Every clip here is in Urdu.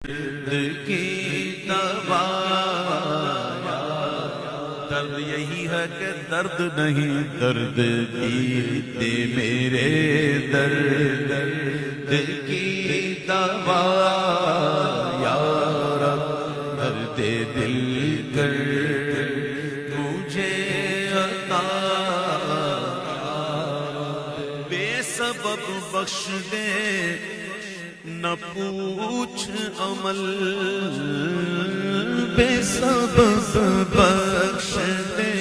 کی دوا درد یہی ہے کہ درد نہیں درد دیتے میرے درد کی دوا یا رب درد دل کر مجھے عطا بے سبب بخش دے نہ پوچھ عمل بے سبب بخش دے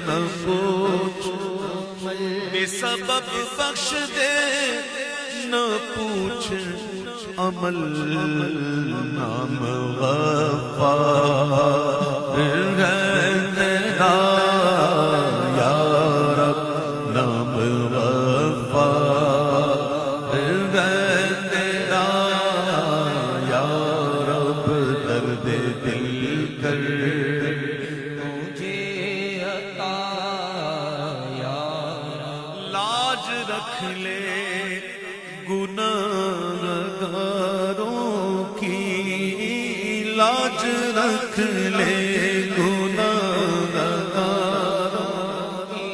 نہ پوچھ بے سبب بخش دے نہ پوچھ عمل نام غفار ہے تیرا یا رب نام غفار رکھ لے گناہگاروں کی لاج رکھ لے گناہگاروں کی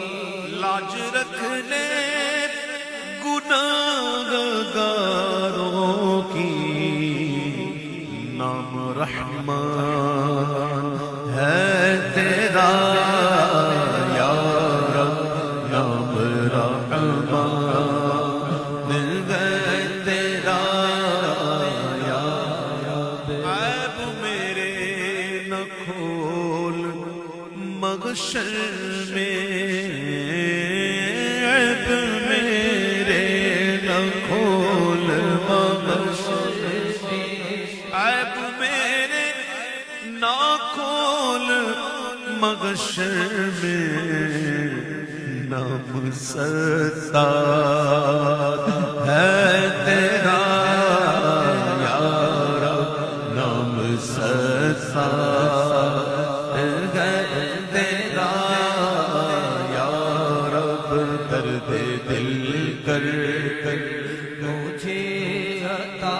لاج رکھ لے گناہگاروں کی نام رحمان ہے تیرا یا رب نام رحمان محشر میں عیب میرے نہ کھول محشر میں عیب میرے نہ کھول محشر میں نام ستار ہے تیرا یا رب نام ستار دل کر مجھے عطا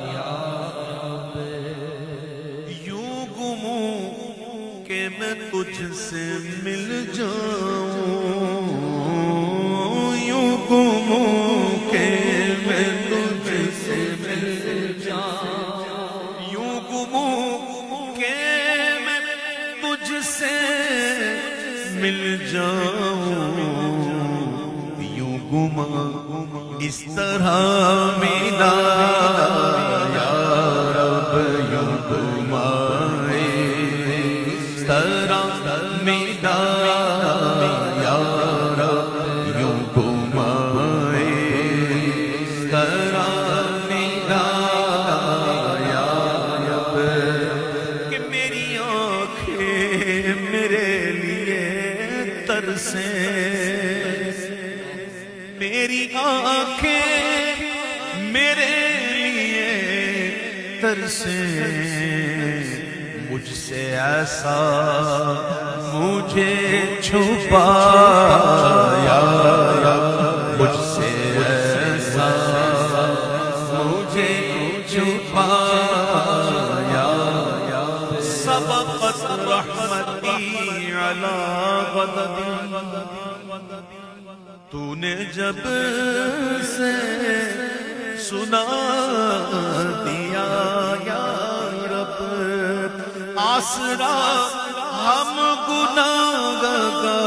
یا رب یوں گموں کہ میں تجھ سے مل جاؤں یوں گموں کہ میں تجھ سے مل جاؤں یوں گموں کہ میں تجھ سے مل جاؤں گما اس طرح ملا یا رب یوں گما اس طرح ملا یا رب یوں گما اس طرح ملا یا رب کہ میری آنکھیں میرے لیے ترسیں میری آنکھیں میرے لیے ترسیں مجھ سے ایسا مجھے چھپا یا رب مجھ سے ایسا مجھے چھپا یا سبقت رحمتی علی غضبی تو نے جب سے سنا دیا یا رب آسرا ہم گناہگاروں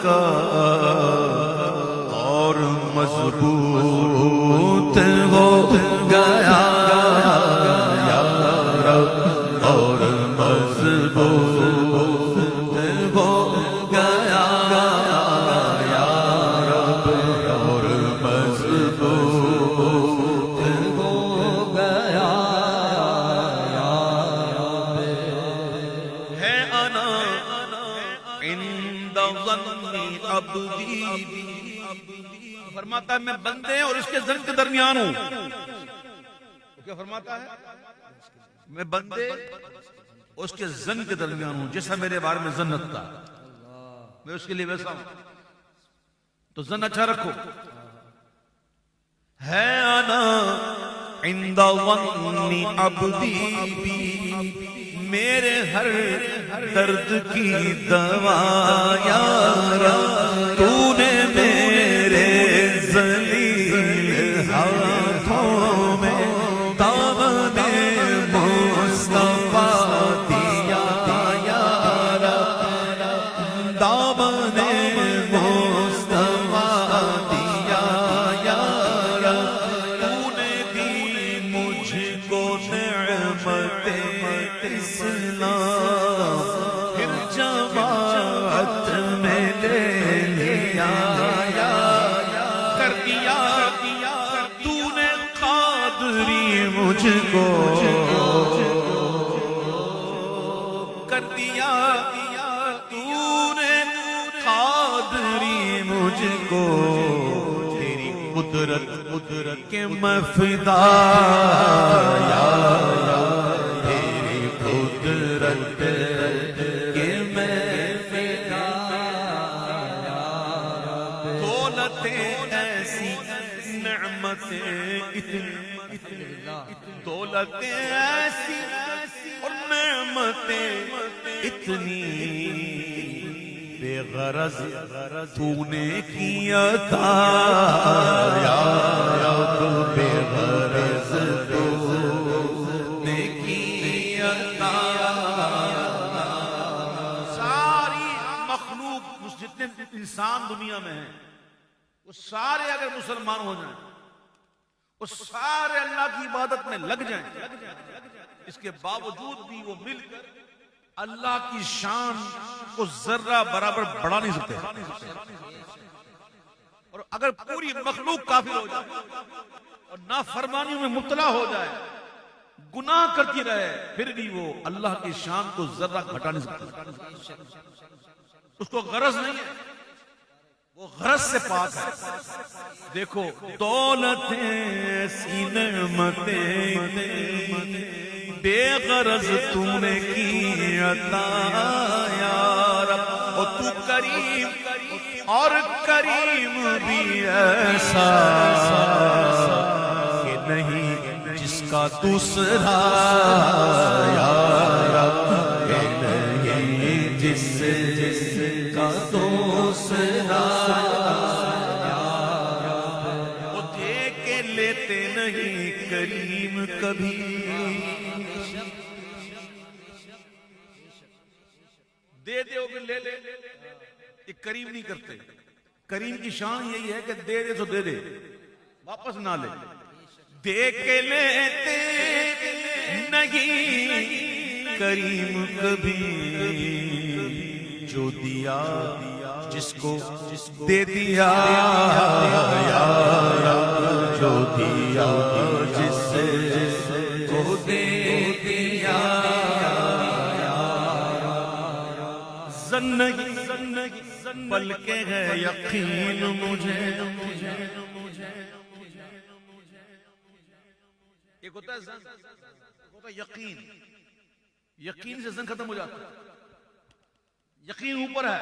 کا اور مضبوط ہو گیا یا رب اور مضبوط فرماتا ہے میں بندے اور اس کے ظن کے درمیان ہوں کیا فرماتا ہے میں بندے اور اس کے ظن کے درمیان ہوں جیسا میرے بارے میں ظن رکھتا میں اس کے لیے ویسا ہوں تو ظن اچھا رکھو ہے آنا عند ظن عبدی بی، میرے ہر درد کی دوا یا رب، تو نے میرے ذلیل ہاتھوں میں دامن مصطفیٰ دیا یا رب، دامن مصطفیٰ دیا یا رب، تو نے دی مجھ کو نعمت اسلام، پھر جماعت میں لے لیا کر دیا، تو نے قادری مجھ کو کر دیا، تو نے قادری مجھ کو، تیری قدرت کے میں فدا یا تیری قدرت کے میں فدا، دولتیں ایسی نعمتیں اتنی، دولتیں ایسی اور نعمتیں اتنی، بے غرض تو نے کی عطا یا رب، بے غرض تو نے کی عطا، ساری مخلوق جتنے انسان دنیا میں ہیں وہ سارے اگر مسلمان ہو جائیں، وہ سارے اللہ کی عبادت میں لگ جائیں، اس کے باوجود بھی وہ مل کر اللہ کی شان کو ذرہ برابر بڑھا نہیں سکتے، اور اگر پوری مخلوق کافر ہو جائے اور نافرمانیوں میں مبتلا ہو جائے، گناہ کرتی رہے، پھر بھی وہ اللہ کی شان کو ذرہ گھٹا نہیں سکتے، اس کو غرض نہیں ہے، وہ غرض سے پاک ہے۔ دیکھو دولتیں ایسی نعمتیں بے غرض تم نے کی عطا یا رب، اور تو کریم اور کریم بھی ایسا کہ نہیں جس کا دوسرا یا رب، کہ نہیں جس کا دوسرا، وہ دے کے لیتے نہیں کریم کبھی، دے دے وہ لے لے، یہ کریم نہیں کرتے، کریم کی شان یہی ہے کہ دے دے تو دے دے، واپس نہ لے، دے کے لیتے نہیں کریم کبھی، جو دیا جس کو دے دیا یا رب، جو دیا جس کو دے دیا، زندگی بلکہ ہے یقین مجھے، ایک ہوتا ہے زن، ایک ہوتا ہے یقین، یقین سے زن ختم ہو جاتا ہے، یقین اوپر ہے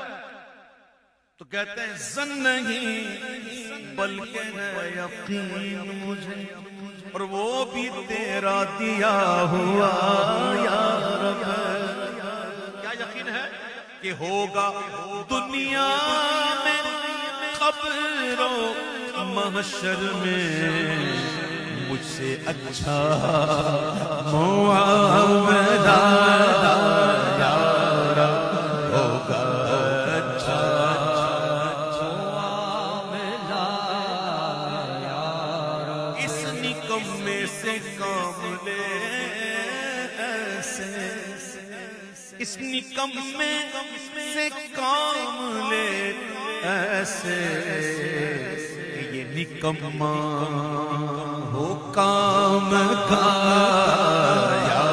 تو کہتے ہیں زن نہیں بلکہ ہے یقین مجھے، اور وہ بھی تیرا دیا ہوا یا رب، کیا یقین ہے کہ ہوگا دنیا میں قبر و محشر میں مجھ سے اچھا معاملہ یا رب، ہوگا اچھا معاملہ یا رب، اس نکمے سے کام لے ایسے، اس نکمے سے کام لے ایسے، یہ نکما ہو کام کا یا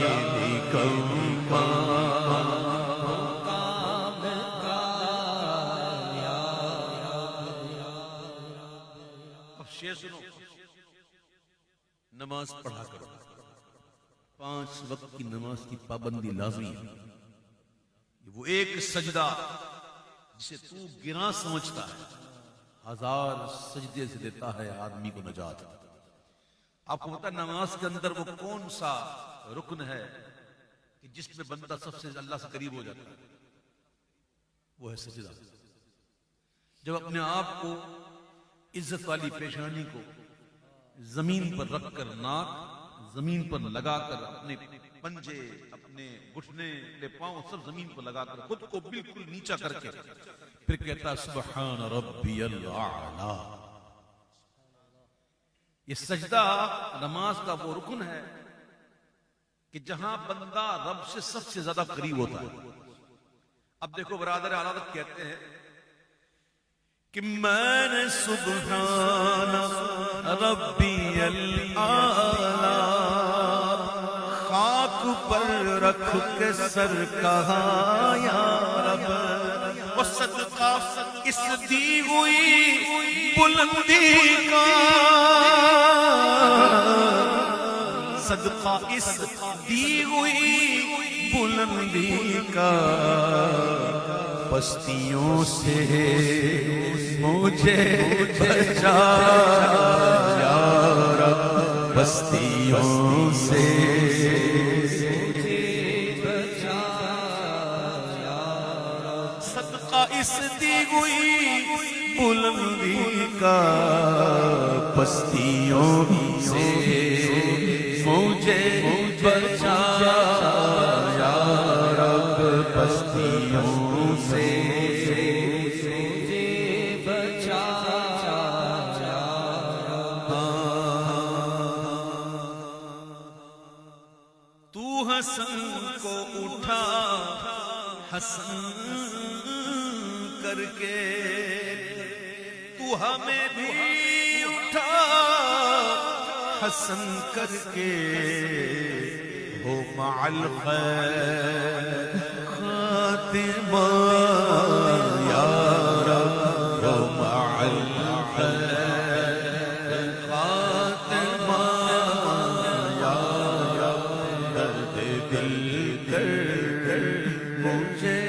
یہ نکما ہو کام کا یا۔ اب شعر سنو، نماز پڑھا کرو، 5 وقت کی نماز کی پابندی لازمی ہے، وہ ایک سجدہ جسے تو گراں سمجھتا ہے 1000 سجدے سے دیتا ہے آدمی کو نجات، آپ کو پتا نماز کے اندر وہ کون سا رکن ہے کہ جس میں بندہ سب سے اللہ سے قریب ہو جاتا ہے؟ وہ ہے سجدہ. جب اپنے آپ کو عزت والی پیشانی کو زمین پر رکھ کر، ناک زمین پر لگا کر، اپنے پنجے، اپنے گھٹنے، اپنے پاؤں سب زمین پر لگا کر، خود کو بالکل نیچا کر کے پھر کہتا سبحان ربی الاعلی. یہ سجدہ نماز کا وہ رکن ہے کہ جہاں بندہ رب سے سب سے زیادہ قریب ہوتا ہے. اب دیکھو برادر حضرت کہتے ہیں کہ میں نے سبحان ربی الاعلی خاک پر رکھ کے سر کہا یا رب، وہ صدقہ اس دی ہوئی بلندی کا، صدقہ اس دی ہوئی بلندی کا، پستیوں سے مجھے بچا یا رب، پستیوں سے بچا یا رب، صدقہ اس دی ہوئی بلندی کا، پستیوں سے مجھے بچا یا رب، پستیوں سے بچا یا رب. تو حسن کو اٹھا حسن کر کے، تو ہمیں بھی اٹھا حسن کر کے، ہو مع الخیر خاتمہ یا رب، ہو مع الخیر خاتمہ یا رب، درد دل کر مجھے